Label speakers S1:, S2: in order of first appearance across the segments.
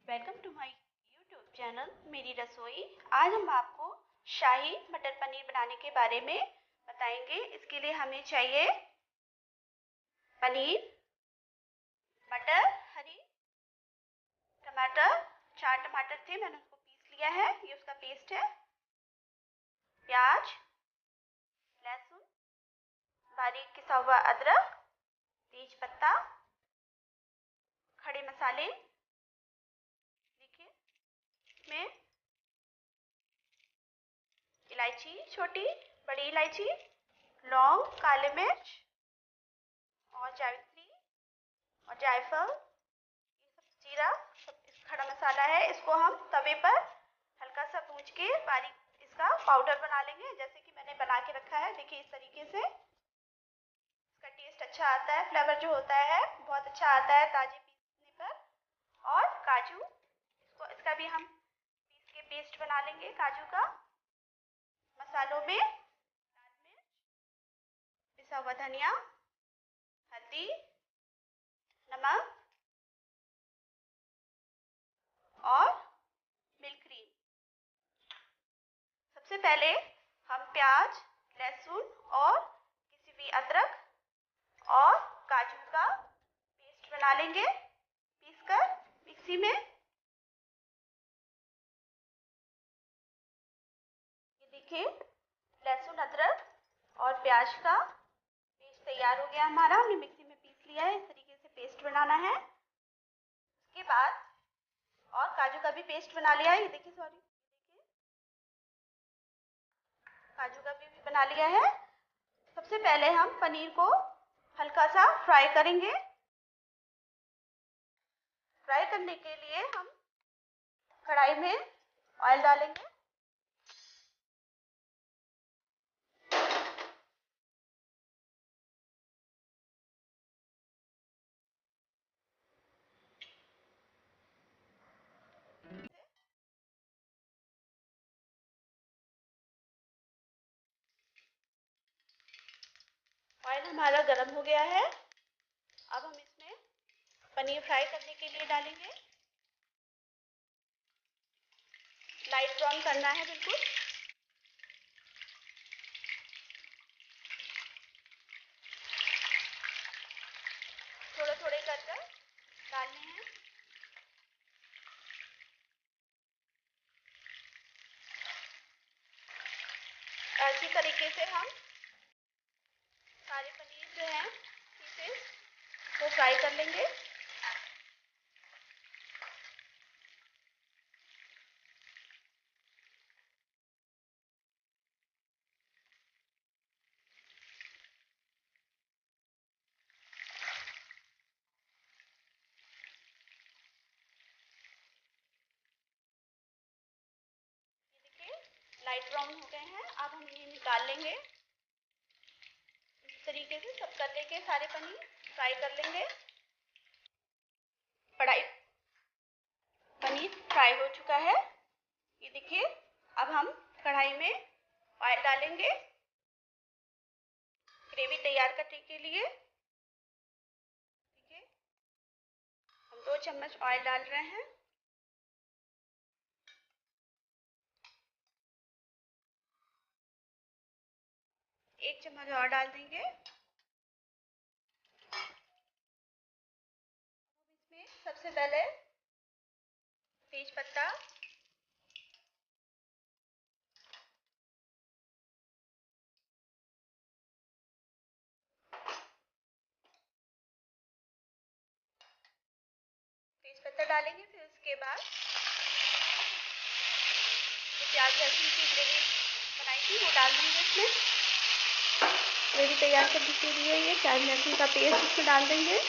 S1: Welcome to my YouTube channel Meri Rasoi. आज हम आपको शाही मटर पनीर बनाने के बारे में बताएंगे। इसके लिए हमें चाहिए पनीर, मटर, हरी टमाटर, 4 टमाटर थे, मैंने उसको पीस लिया है, ये उसका पेस्ट है। प्याज, लहसुन, बारीक किसा हुआ अदरक, तेज पत्ता, खड़े मसाले देखिए इसमें इलायची, छोटी बड़ी इलायची, लौंग, काले मिर्च और जावित्री और जायफल, ये सब जीरा, सब खड़ा मसाला है। इसको हम तवे पर हल्का सा भूंज के बारीक इसका पाउडर बना लेंगे, जैसे कि मैंने बना के रखा है। देखिए इस तरीके से इसका टेस्ट अच्छा आता है, फ्लेवर जो होता है बहुत अच्छा आता है ताजे पीसने पर। और काजू, इसका भी हम पीस के पेस्ट बना लेंगे काजू का। मसालों में लाल मिर्च, पिसा हुआ धनिया, हल्दी, नमक और मिल्क क्रीम। सबसे पहले हम प्याज, लहसुन और किसी भी अदरक और काजू का पेस्ट बना लेंगे पीसकर मिक्सी में। ये देखिए लहसुन, अदरक और प्याज का पेस्ट तैयार हो गया हमारा, हमने मिक्सी में पीस लिया है। इस तरीके से पेस्ट बनाना है। उसके बाद और काजू का भी पेस्ट बना लिया है, ये देखिए काजू का भी बना लिया है। सबसे पहले हम पनीर को हल्का सा फ्राई करेंगे। फ्राई करने के लिए हम कढ़ाई में ऑयल डालेंगे। ऑयल हमारा गर्म हो गया है। अब हम इसमें पनीर फ्राई करने के लिए डालेंगे। लाइट ब्राउन करना है बिल्कुल। थोड़े थोड़े कर डालने हैं। इसी तरीके से हम सारे पनीर जो हैं पीसेस वो फ्राई कर लेंगे। लाइट ब्राउन हो गए हैं, अब हम इन्हें निकाल लेंगे। इस तरीके से सब कर लेंगे, सारे पनीर फ्राई कर लेंगे। पनीर फ्राई हो चुका है, ये देखिए। अब हम कढ़ाई में ऑयल डालेंगे ग्रेवी तैयार करने के लिए। ठीक है, हम 2 चम्मच ऑयल डाल रहे हैं। 1 चम्मच और डाल देंगे। इसमें सबसे पहले तेज पत्ता, डालेंगे। फिर उसके बाद जो प्याज लहसुन की ग्रेवी बनाई थी वो डाल देंगे इसमें। ग्रेवी तैयार करने के लिए ये प्याज लहसुन का पेस्ट इसमें डाल देंगे।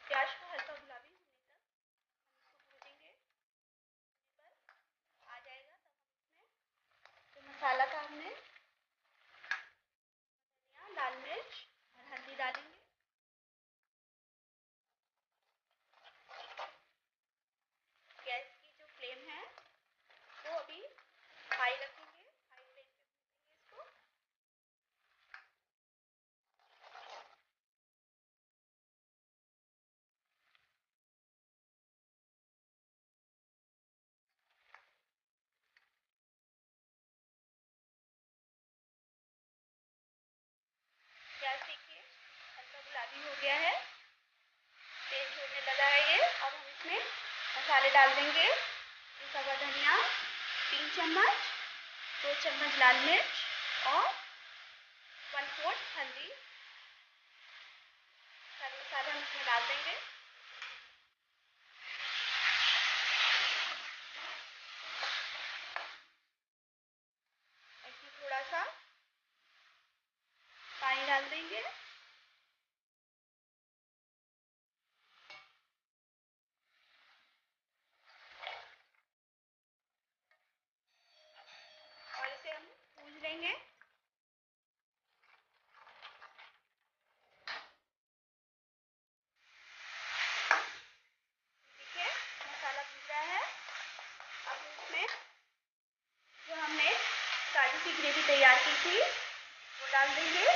S1: प्याज को हल्का गुलाबी होने तक डाल देंगे, पिसा हुआ धनिया 3 चम्मच, 2 चम्मच लाल मिर्च और 1/4 हल्दी। सारे मसाले हम इसमें डाल देंगे। इसमें थोड़ा सा पानी डाल देंगे। और इसे हम भून लेंगे। देखिए मसाला भून रहा है। अब इसमें जो हमने ताजी सी ग्रेवी तैयार की थी वो डाल देंगे।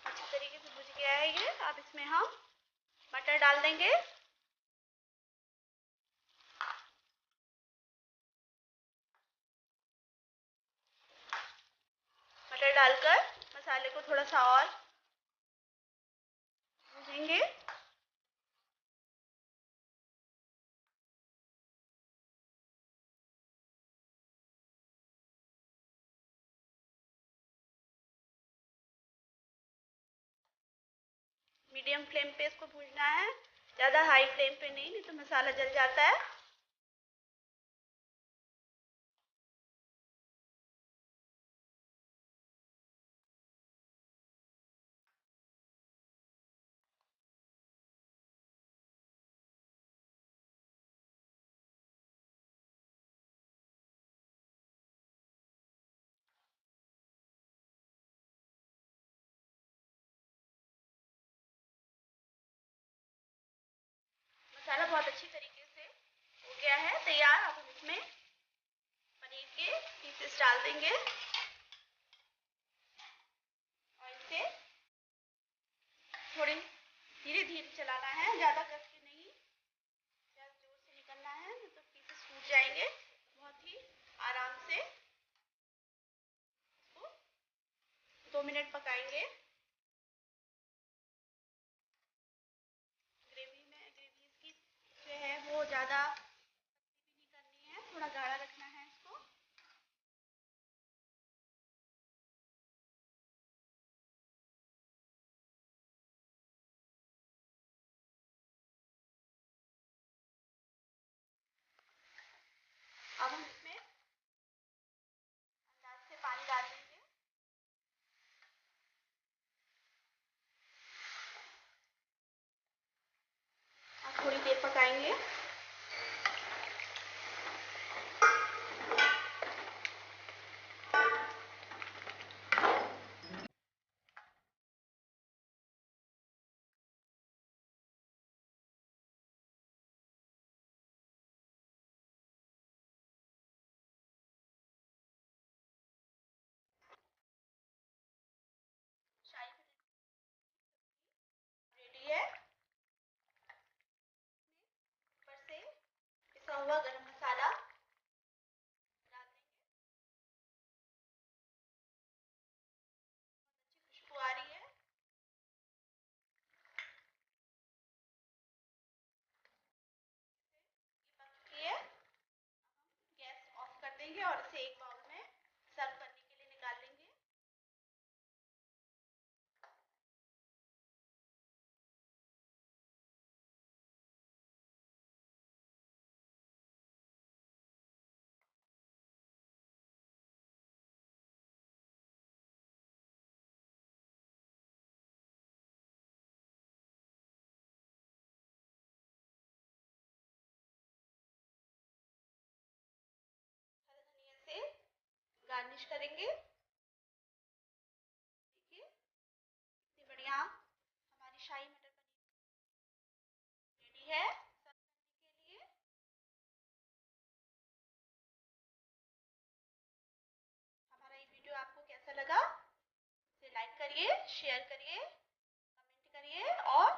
S1: अच्छी तरीके से भुज गया है ये। अब इसमें हम मटर डाल देंगे। मटर डालकर मसाले को थोड़ा सा और भूनेंगे। मीडियम फ्लेम पे इसको भूनना है, ज़्यादा हाई फ्लेम पे नहीं तो मसाला जल जाता है। मसाला बहुत अच्छी तरीके से हो गया है तैयार। अब हम इसमें पनीर के पीसेस डाल देंगे और इसे थोड़ी धीरे धीरे चलाना है, ज़्यादा कस के नहीं, ज़्यादा जोर से निकलना है नहीं तो पीसेस टूट जाएंगे। बहुत ही आराम से इसको 2 मिनट पकाएंगे। ग्रेवी इसकी जो है वो ज़्यादा पतली भी नहीं करनी है, थोड़ा गाढ़ा रखना है इसको। हुआ गरम मसाला डाल देंगे। अच्छी खुशबू आ रही है। ये पक चुकी है। गैस ऑफ कर देंगे और इसे एक बाउल में सर्व करने के लिए निकाल लेंगे। हरे धनिया से गार्निश करेंगे। देखिए कितनी बढ़िया हमारी शाही मटर पनीर रेडी है सर्व करने के लिए। हमारा ये वीडियो आपको कैसा लगा? इसे लाइक करिए, शेयर करिए, कमेंट करिए और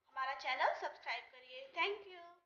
S1: हमारा चैनल सब्सक्राइब करिए। Thank you.